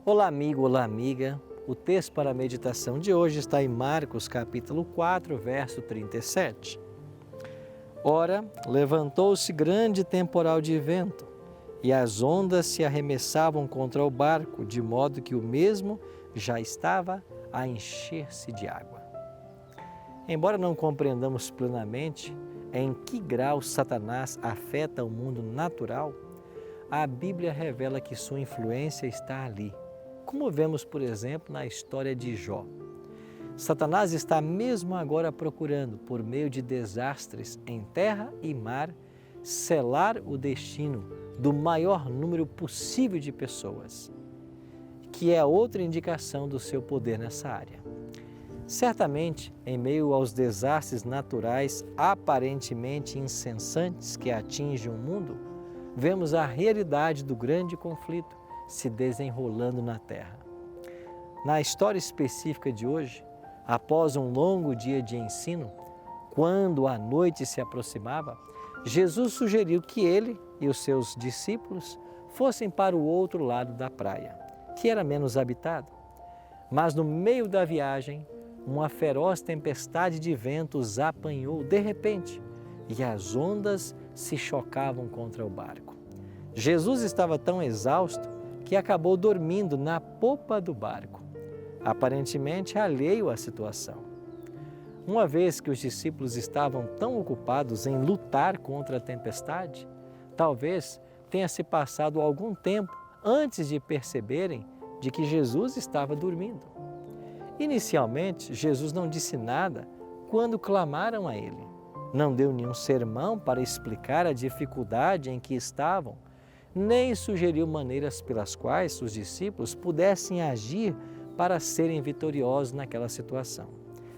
Olá, amigo, olá, amiga. O texto para a meditação de hoje está em Marcos, capítulo 4, verso 37. Ora, levantou-se grande temporal de vento, e as ondas se arremessavam contra o barco, de modo que o mesmo já estava a encher-se de água. Embora não compreendamos plenamente em que grau Satanás afeta o mundo natural, a Bíblia revela que sua influência está ali, como vemos, por exemplo, na história de Jó. Satanás está mesmo agora procurando, por meio de desastres em terra e mar, selar o destino do maior número possível de pessoas, que é outra indicação do seu poder nessa área. Certamente, em meio aos desastres naturais aparentemente incessantes que atingem o mundo, vemos a realidade do grande conflito se desenrolando na Terra. Na história específica de hoje, após um longo dia de ensino, quando a noite se aproximava, Jesus sugeriu que ele e os seus discípulos fossem para o outro lado da praia, que era menos habitado. Mas no meio da viagem, uma feroz tempestade de vento os apanhou de repente e as ondas se chocavam contra o barco. Jesus estava tão exausto que acabou dormindo na popa do barco, aparentemente alheio à situação. Uma vez que os discípulos estavam tão ocupados em lutar contra a tempestade, talvez tenha se passado algum tempo antes de perceberem de que Jesus estava dormindo. Inicialmente, Jesus não disse nada quando clamaram a Ele. Não deu nenhum sermão para explicar a dificuldade em que estavam, nem sugeriu maneiras pelas quais os discípulos pudessem agir para serem vitoriosos naquela situação.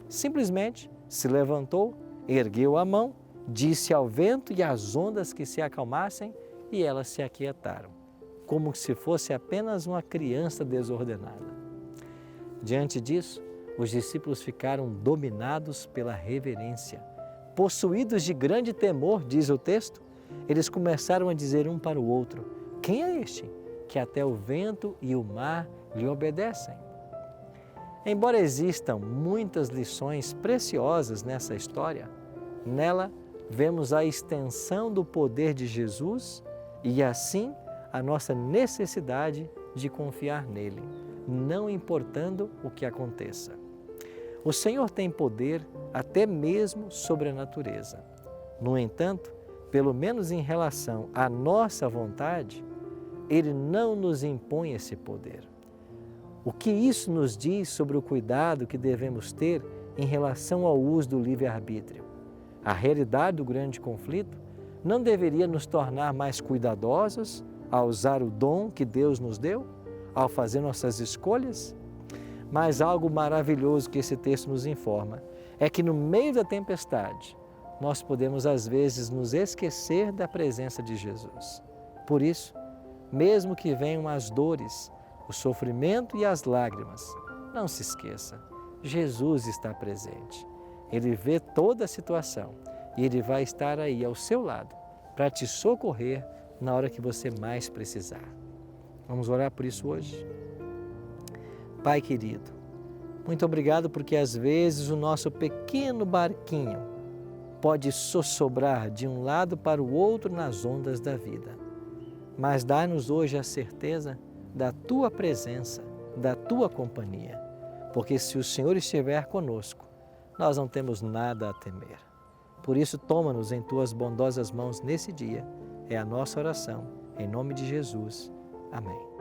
Simplesmente se levantou, ergueu a mão, disse ao vento e às ondas que se acalmassem e elas se aquietaram, como se fosse apenas uma criança desordenada. Diante disso, os discípulos ficaram dominados pela reverência. Possuídos de grande temor, diz o texto, eles começaram a dizer um para o outro: quem é este que até o vento e o mar lhe obedecem? Embora existam muitas lições preciosas nessa história, nela vemos a extensão do poder de Jesus e assim a nossa necessidade de confiar nele, não importando o que aconteça. O Senhor tem poder até mesmo sobre a natureza. No entanto, pelo menos em relação à nossa vontade, Ele não nos impõe esse poder. O que isso nos diz sobre o cuidado que devemos ter em relação ao uso do livre-arbítrio? A realidade do grande conflito não deveria nos tornar mais cuidadosos ao usar o dom que Deus nos deu, ao fazer nossas escolhas? Mas algo maravilhoso que esse texto nos informa é que no meio da tempestade, nós podemos às vezes nos esquecer da presença de Jesus. Por isso, mesmo que venham as dores, o sofrimento e as lágrimas, não se esqueça, Jesus está presente. Ele vê toda a situação e Ele vai estar aí ao seu lado para te socorrer na hora que você mais precisar. Vamos orar por isso hoje? Pai querido, muito obrigado porque às vezes o nosso pequeno barquinho pode sossobrar de um lado para o outro nas ondas da vida. Mas dá-nos hoje a certeza da Tua presença, da Tua companhia, porque se o Senhor estiver conosco, nós não temos nada a temer. Por isso, toma-nos em Tuas bondosas mãos nesse dia. É a nossa oração, em nome de Jesus. Amém.